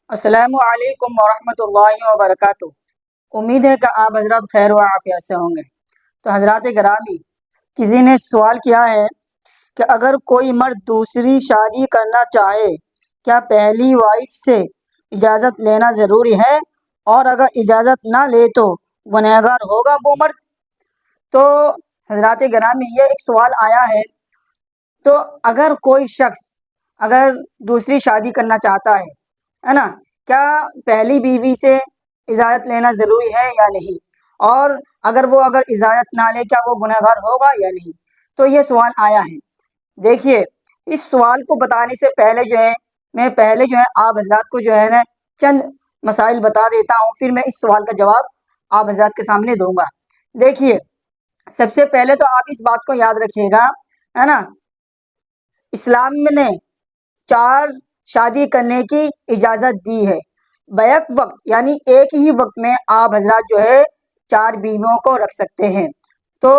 السلام علیکم ورحمۃ اللہ وبرکاتہ۔ امید ہے کہ آپ حضرات خیر و عافیت سے ہوں گے۔ تو حضرات گرامی، کسی نے سوال کیا ہے کہ اگر کوئی مرد دوسری شادی کرنا چاہے کیا پہلی وائف سے اجازت لینا ضروری ہے، اور اگر اجازت نہ لے تو گنہگار ہوگا وہ مرد؟ تو حضرات گرامی، یہ ایک سوال آیا ہے۔ تو اگر کوئی شخص اگر دوسری شادی کرنا چاہتا ہے نا، کیا پہلی بیوی سے اجازت لینا ضروری ہے یا نہیں، اور اگر اجازت نہ لے کیا وہ گنہگار ہوگا یا نہیں؟ تو یہ سوال آیا ہے۔ دیکھیے، اس سوال کو بتانے سے پہلے میں آپ حضرات کو نا چند مسائل بتا دیتا ہوں، پھر میں اس سوال کا جواب آپ حضرات کے سامنے دوں گا۔ دیکھیے، سب سے پہلے تو آپ اس بات کو یاد رکھیے گا، ہے نا، اسلام نے 4 شادی کرنے کی اجازت دی ہے۔ بیک وقت یعنی ایک ہی وقت میں آپ حضرات 4 بیویوں کو رکھ سکتے ہیں۔ تو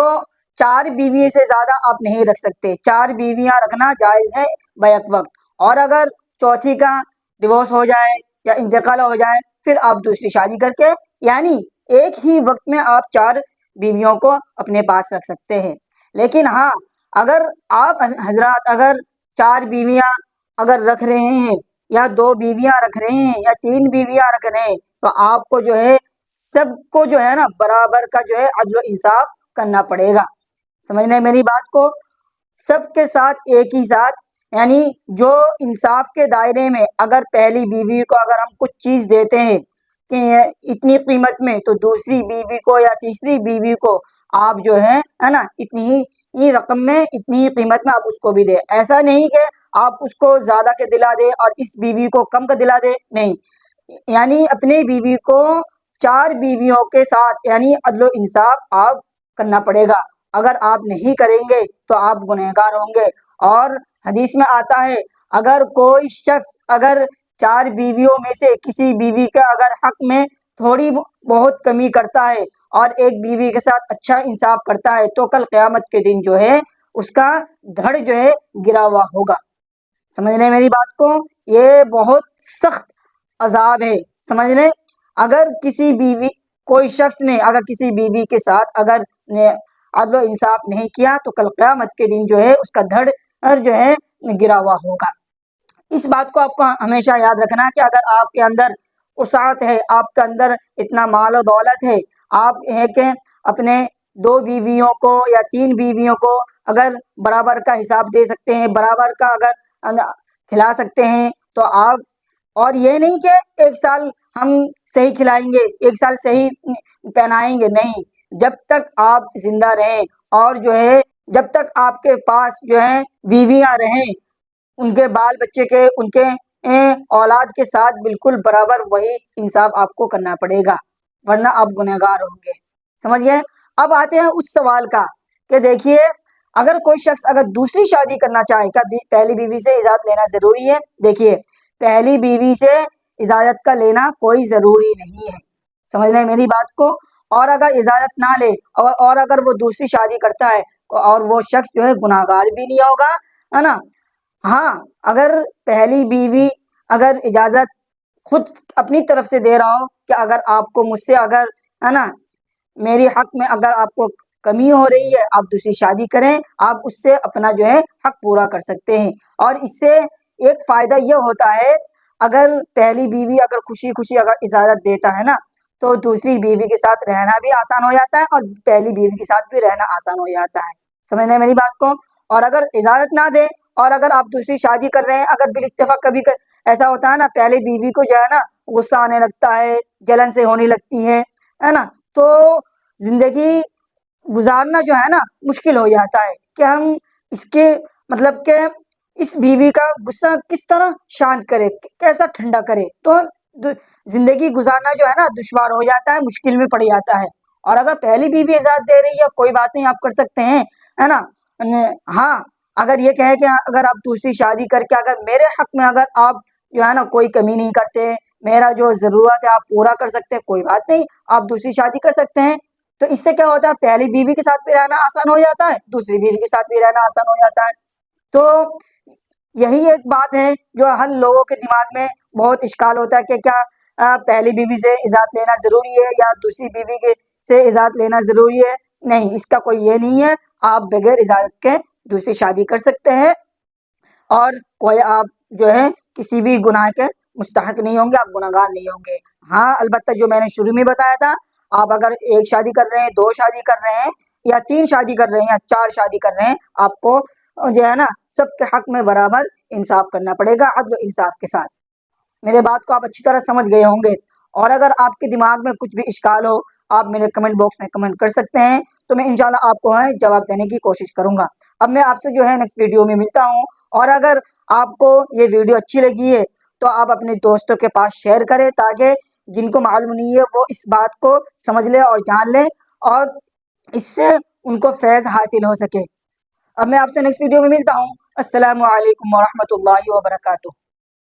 4 بیوی سے زیادہ آپ نہیں رکھ سکتے، 4 بیویاں رکھنا جائز ہے بیک وقت، اور اگر چوتھی کا ڈیورس ہو جائے یا انتقال ہو جائے پھر آپ دوسری شادی کر کے، یعنی ایک ہی وقت میں آپ 4 بیویوں کو اپنے پاس رکھ سکتے ہیں۔ لیکن ہاں، اگر آپ حضرات 4 بیویاں رکھ رہے ہیں، یا 2 بیویاں رکھ رہے ہیں، یا 3 بیویاں رکھ رہے ہیں، تو آپ کو سب کو نا برابر کا عدل و انصاف کرنا پڑے گا۔ سمجھ رہے ہیں میری بات کو؟ سب کے ساتھ ایک ہی ساتھ، یعنی جو انصاف کے دائرے میں اگر پہلی بیوی کو ہم کچھ چیز دیتے ہیں کہ اتنی قیمت میں، تو دوسری بیوی کو یا تیسری بیوی کو آپ ہے نا اتنی ہی رقم میں، اتنی ہی قیمت میں آپ اس کو بھی دیں۔ ایسا نہیں کہ آپ اس کو زیادہ کے دلا دے اور اس بیوی کو کم کا دلا دے، نہیں، یعنی اپنے بیوی کو 4 بیویوں کے ساتھ یعنی عدل و انصاف آپ کرنا پڑے گا۔ اگر آپ نہیں کریں گے تو آپ گنہگار ہوں گے۔ اور حدیث میں آتا ہے، اگر کوئی شخص 4 بیویوں میں سے کسی بیوی کا حق میں تھوڑی بہت کمی کرتا ہے اور ایک بیوی کے ساتھ اچھا انصاف کرتا ہے، تو کل قیامت کے دن اس کا دھڑ گرا ہوا ہوگا۔ سمجھ رہے ہیں میری بات کو؟ یہ بہت سخت عذاب ہے، سمجھ رہے ہیں؟ اگر کوئی شخص نے کسی بیوی کے ساتھ عدل و انصاف نہیں کیا تو کل قیامت کے دن اس کا دھڑ گرا ہوا ہوگا۔ اس بات کو آپ کو ہمیشہ یاد رکھنا کہ اگر آپ کے اندر وسعت ہے، آپ کے اندر اتنا مال و دولت ہے، آپ کہ اپنے 2 بیویوں کو یا 3 بیویوں کو برابر کا حساب دے سکتے ہیں، برابر کا کھلا سکتے ہیں، تو آپ، اور یہ نہیں کہ ایک سال ہم صحیح کھلائیں گے، ایک سال صحیح پہنائیں گے، نہیں، جب تک آپ زندہ رہیں اور جب تک آپ کے پاس بیویاں رہیں، ان کے بال بچے کے، ان کے اولاد کے ساتھ بالکل برابر وہی انصاف آپ کو کرنا پڑے گا، ورنہ آپ گنہگار ہوں گے۔ سمجھ گئے؟ اب آتے ہیں اس سوال کا کہ دیکھیے، اگر کوئی شخص دوسری شادی کرنا چاہے کیا پہلی بیوی سے اجازت لینا ضروری ہے؟ دیکھیے، پہلی بیوی سے اجازت کا لینا کوئی ضروری نہیں ہے، سمجھ رہے ہیں میری بات کو؟ اور اگر اجازت نہ لے اور اگر وہ دوسری شادی کرتا ہے اور وہ شخص گناہگار بھی نہیں ہوگا، ہے نا۔ ہاں، اگر پہلی بیوی اجازت خود اپنی طرف سے دے رہا ہو کہ اگر آپ کو مجھ سے ہے نا میری حق میں آپ کو کمی ہو رہی ہے، آپ دوسری شادی کریں، آپ اس سے اپنا حق پورا کر سکتے ہیں۔ اور اس سے ایک فائدہ یہ ہوتا ہے، اگر پہلی بیوی خوشی خوشی اجازت دیتا ہے نا، تو دوسری بیوی کے ساتھ رہنا بھی آسان ہو جاتا ہے اور پہلی بیوی کے ساتھ بھی رہنا آسان ہو جاتا ہے۔ سمجھ رہے ہیں میری بات کو؟ اور اگر اجازت نہ دے اور آپ دوسری شادی کر رہے ہیں، بال اتفاق کبھی ایسا ہوتا ہے نا، پہلے بیوی کو نا غصہ آنے لگتا ہے، جلن سے ہونے لگتی ہے نا، تو زندگی گزارنا نا مشکل ہو جاتا ہے کہ ہم اس کے مطلب کہ اس بیوی کا غصہ کس طرح شانت کرے، کیسا ٹھنڈا کرے، تو زندگی گزارنا نا دشوار ہو جاتا ہے، مشکل میں پڑ جاتا ہے۔ اور اگر پہلی بیوی اجازت دے رہی ہے، کوئی بات نہیں، آپ کر سکتے ہیں، ہے نا۔ ہاں، اگر یہ کہے کہ آپ دوسری شادی کر کے میرے حق میں آپ نا کوئی کمی نہیں کرتے، میرا ضرورت ہے آپ پورا کر سکتے ہیں، کوئی بات نہیں، آپ دوسری شادی کر سکتے ہیں۔ تو اس سے کیا ہوتا ہے، پہلی بیوی کے ساتھ بھی رہنا آسان ہو جاتا ہے، دوسری بیوی کے ساتھ بھی رہنا آسان ہو جاتا ہے۔ تو یہی ایک بات ہے جو ہر لوگوں کے دماغ میں بہت اشکال ہوتا ہے کہ کیا پہلی بیوی سے اجازت لینا ضروری ہے یا دوسری بیوی سے اجازت لینا ضروری ہے؟ نہیں، اس کا کوئی یہ نہیں ہے، آپ بغیر اجازت کے دوسری شادی کر سکتے ہیں، اور کوئی آپ جو ہے کسی بھی گناہ کے مستحق نہیں ہوں گے، آپ گناہگار نہیں ہوں گے۔ ہاں البتہ جو میں نے شروع میں بتایا تھا، آپ اگر ایک شادی کر رہے ہیں، 2 شادی کر رہے ہیں، یا 3 شادی کر رہے ہیں، یا 4 شادی کر رہے ہیں، آپ کو جو ہے نا سب کے حق میں برابر انصاف کرنا پڑے گا، عدل و انصاف کے ساتھ۔ میرے بات کو آپ اچھی طرح سمجھ گئے ہوں گے، اور اگر آپ کے دماغ میں کچھ بھی اشکال ہو، آپ میرے کمنٹ باکس میں کمنٹ کر سکتے ہیں، تو میں انشاءاللہ آپ کو جواب دینے کی کوشش کروں گا۔ اب میں آپ سے جو ہے نیکسٹ ویڈیو میں ملتا ہوں، اور اگر آپ کو یہ ویڈیو اچھی لگی ہے تو آپ اپنے دوستوں کے پاس شیئر کریں، تاکہ جن کو معلوم نہیں ہے وہ اس بات کو سمجھ لیں اور جان لیں، اور اس سے ان کو فیض حاصل ہو سکے۔ اب میں آپ سے نیکسٹ ویڈیو میں ملتا ہوں۔ السلام علیکم ورحمۃ اللہ وبرکاتہ۔